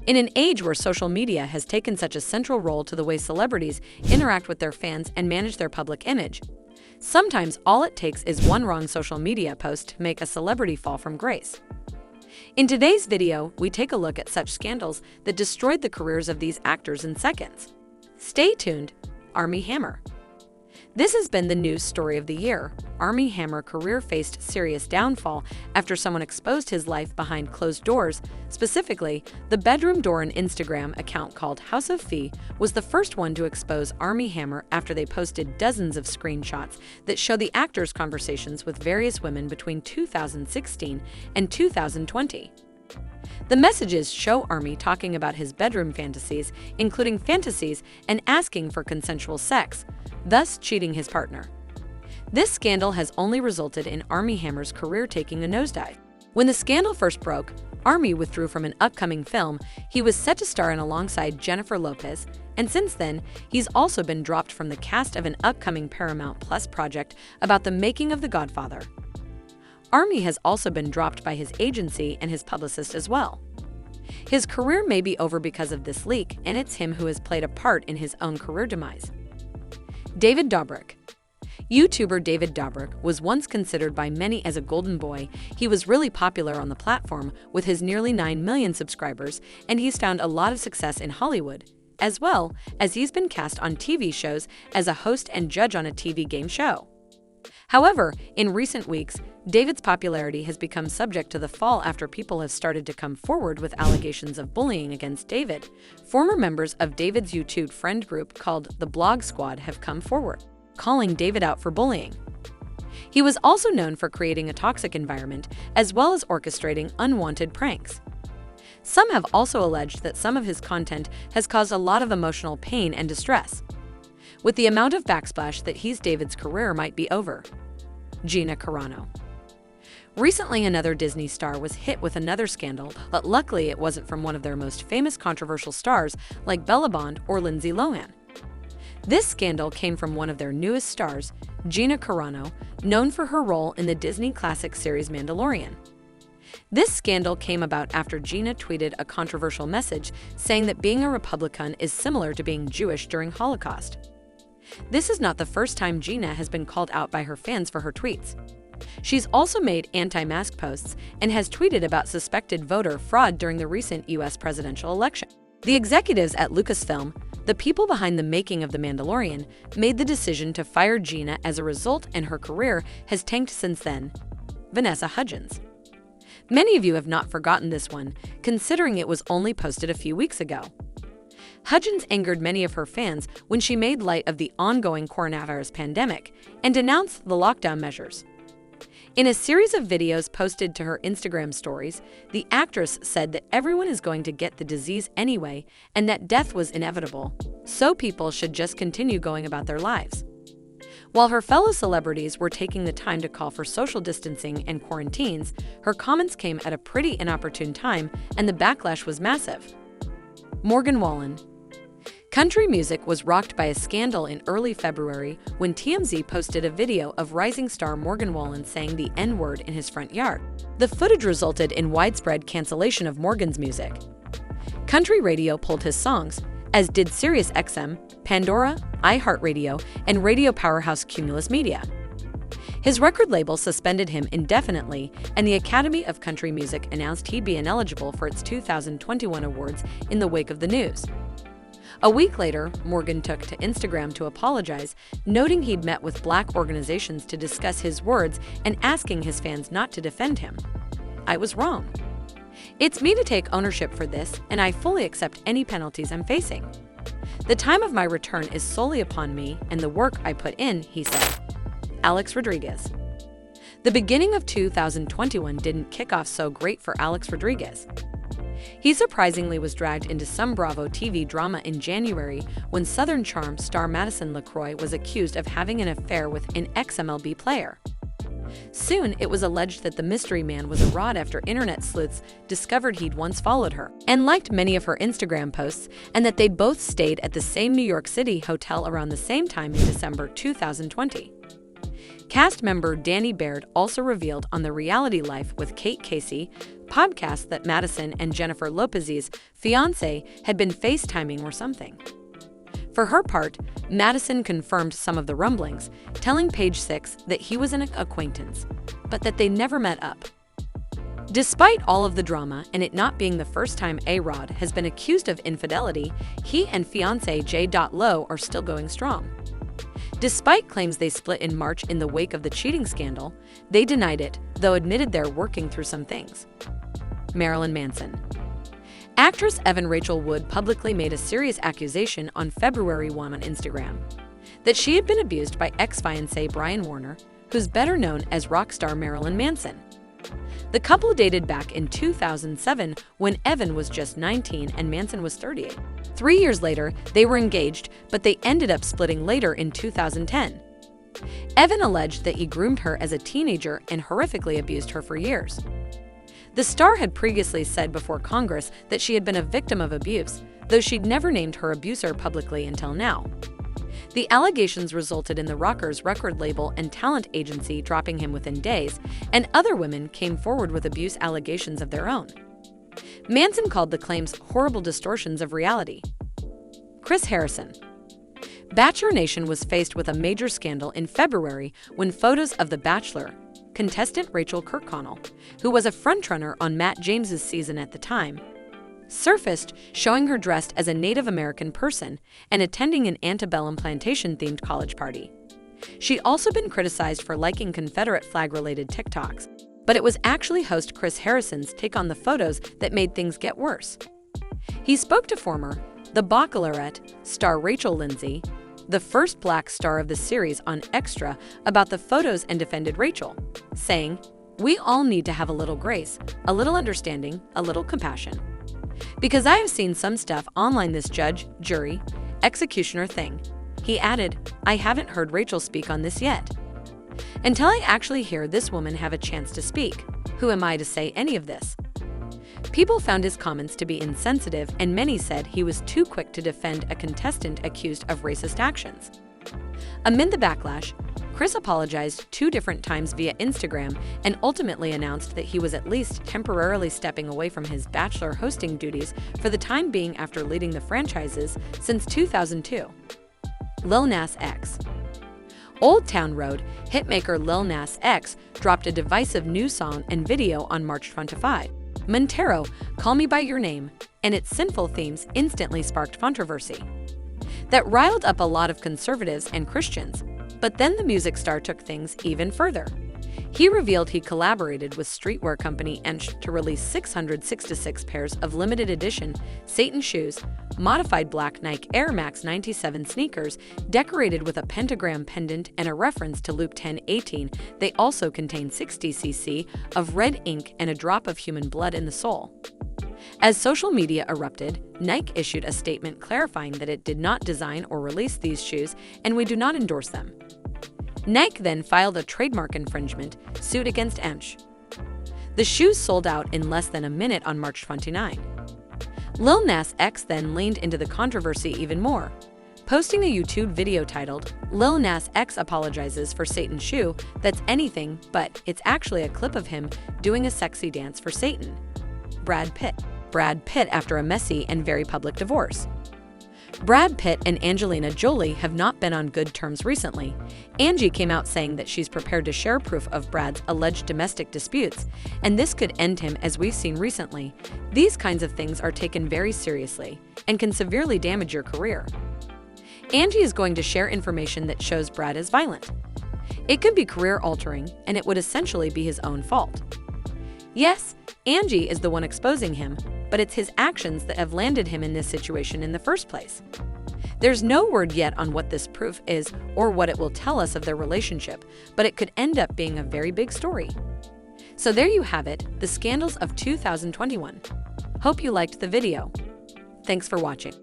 In an age where social media has taken such a central role to the way celebrities interact with their fans and manage their public image, sometimes all it takes is one wrong social media post to make a celebrity fall from grace. In today's video, we take a look at such scandals that destroyed the careers of these actors in seconds. Stay tuned. Armie Hammer. This has been the news story of the year. Armie Hammer's career faced serious downfall after someone exposed his life behind closed doors. Specifically, the bedroom door and Instagram account called House of Fee was the first one to expose Armie Hammer after they posted dozens of screenshots that show the actor's conversations with various women between 2016 and 2020. The messages show Armie talking about his bedroom fantasies, including fantasies and asking for consensual sex, thus cheating his partner. This scandal has only resulted in Armie Hammer's career taking a nosedive. When the scandal first broke, Armie withdrew from an upcoming film he was set to star in alongside Jennifer Lopez, and since then, he's also been dropped from the cast of an upcoming Paramount Plus project about the making of The Godfather. Armie has also been dropped by his agency and his publicist as well. His career may be over because of this leak, and it's him who has played a part in his own career demise. David Dobrik. YouTuber David Dobrik was once considered by many as a golden boy. He was really popular on the platform with his nearly 9 million subscribers, and he's found a lot of success in Hollywood, as well as he's been cast on TV shows as a host and judge on a TV game show. However, in recent weeks, David's popularity has become subject to the fall after people have started to come forward with allegations of bullying against David. Former members of David's YouTube friend group called the Blog Squad have come forward, calling David out for bullying. He was also known for creating a toxic environment, as well as orchestrating unwanted pranks. Some have also alleged that some of his content has caused a lot of emotional pain and distress. With the amount of backsplash that David's career might be over. Gina Carano. Recently, another Disney star was hit with another scandal, but luckily it wasn't from one of their most famous controversial stars like Bella Bond or Lindsay Lohan. This scandal came from one of their newest stars, Gina Carano, known for her role in the Disney classic series Mandalorian. This scandal came about after Gina tweeted a controversial message saying that being a Republican is similar to being Jewish during Holocaust. This is not the first time Gina has been called out by her fans for her tweets. She's also made anti-mask posts and has tweeted about suspected voter fraud during the recent U.S. presidential election. The executives at Lucasfilm, the people behind the making of The Mandalorian, made the decision to fire Gina as a result, and her career has tanked since then. Vanessa Hudgens. Many of you have not forgotten this one, considering it was only posted a few weeks ago. Hudgens angered many of her fans when she made light of the ongoing coronavirus pandemic and denounced the lockdown measures. In a series of videos posted to her Instagram stories, the actress said that everyone is going to get the disease anyway and that death was inevitable, so people should just continue going about their lives. While her fellow celebrities were taking the time to call for social distancing and quarantines, her comments came at a pretty inopportune time, and the backlash was massive. Morgan Wallen. Country music was rocked by a scandal in early February when TMZ posted a video of rising star Morgan Wallen saying the N-word in his front yard. The footage resulted in widespread cancellation of Morgan's music. Country radio pulled his songs, as did SiriusXM, Pandora, iHeartRadio, and radio powerhouse Cumulus Media. His record label suspended him indefinitely, and the Academy of Country Music announced he'd be ineligible for its 2021 awards in the wake of the news. A week later, Morgan took to Instagram to apologize, noting he'd met with Black organizations to discuss his words and asking his fans not to defend him. "I was wrong. It's me to take ownership for this, and I fully accept any penalties I'm facing. The time of my return is solely upon me and the work I put in," he said. Alex Rodriguez. The beginning of 2021 didn't kick off so great for Alex Rodriguez. He surprisingly was dragged into some Bravo TV drama in January when Southern Charm star Madison LaCroix was accused of having an affair with an ex-MLB player. Soon, it was alleged that the mystery man was a fraud after internet sleuths discovered he'd once followed her and liked many of her Instagram posts, and that they both stayed at the same New York City hotel around the same time in December 2020. Cast member Danny Baird also revealed on the Reality Life with Kate Casey podcast that Madison and Jennifer Lopez's fiancé had been FaceTiming or something. For her part, Madison confirmed some of the rumblings, telling Page Six that he was an acquaintance, but that they never met up. Despite all of the drama and it not being the first time A-Rod has been accused of infidelity, he and fiancé J. Lo are still going strong. Despite claims they split in March in the wake of the cheating scandal, they denied it, though admitted they're working through some things. Marilyn Manson. Actress Evan Rachel Wood publicly made a serious accusation on February 1 on Instagram that she had been abused by ex-fiancé Brian Warner, who's better known as rock star Marilyn Manson. The couple dated back in 2007 when Evan was just 19 and Manson was 38. 3 years later, they were engaged, but they ended up splitting later in 2010. Evan alleged that he groomed her as a teenager and horrifically abused her for years. The star had previously said before Congress that she had been a victim of abuse, though she'd never named her abuser publicly until now. The allegations resulted in the rocker's record label and talent agency dropping him within days, and other women came forward with abuse allegations of their own. Manson called the claims horrible distortions of reality. Chris Harrison. Bachelor Nation was faced with a major scandal in February when photos of The Bachelor contestant Rachel Kirkconnell, who was a frontrunner on Matt James's season at the time, surfaced showing her dressed as a Native American person and attending an antebellum plantation-themed college party. She'd also been criticized for liking Confederate flag-related TikToks, but it was actually host Chris Harrison's take on the photos that made things get worse. He spoke to former The Bachelorette star Rachel Lindsay, the first black star of the series, on Extra about the photos and defended Rachel, saying, "We all need to have a little grace, a little understanding, a little compassion. Because I have seen some stuff online, this judge, jury, executioner thing." He added, "I haven't heard Rachel speak on this yet. Until I actually hear this woman have a chance to speak, who am I to say any of this?" People found his comments to be insensitive, and many said he was too quick to defend a contestant accused of racist actions. Amid the backlash, Chris apologized 2 different times via Instagram and ultimately announced that he was at least temporarily stepping away from his Bachelor hosting duties for the time being after leading the franchises since 2002. Lil Nas X. Old Town Road hitmaker Lil Nas X dropped a divisive new song and video on March 25. Montero, Call Me By Your Name, and its sinful themes instantly sparked controversy that riled up a lot of conservatives and Christians. But then the music star took things even further. He revealed he collaborated with streetwear company Ensch to release 666 pairs of limited edition Satan shoes, modified black Nike Air Max 97 sneakers, decorated with a pentagram pendant and a reference to Luke 10:18. They also contain 60 cc of red ink and a drop of human blood in the sole. As social media erupted, Nike issued a statement clarifying that it did not design or release these shoes and we do not endorse them. Nike then filed a trademark infringement suit against Ensch. The shoes sold out in less than a minute on March 29. Lil Nas X then leaned into the controversy even more, posting a YouTube video titled, "Lil Nas X Apologizes for Satan Shoe That's Anything But It's Actually a Clip of Him Doing a Sexy Dance for Satan." Brad Pitt after a messy and very public divorce. Brad Pitt and Angelina Jolie have not been on good terms recently. Angie came out saying that she's prepared to share proof of Brad's alleged domestic disputes, and this could end him, as we've seen recently. These kinds of things are taken very seriously and can severely damage your career. Angie is going to share information that shows Brad is violent. It could be career-altering, and it would essentially be his own fault. Yes, Angie is the one exposing him, but it's his actions that have landed him in this situation in the first place. There's no word yet on what this proof is or what it will tell us of their relationship, but it could end up being a very big story. So there you have it, the scandals of 2021. Hope you liked the video. Thanks for watching.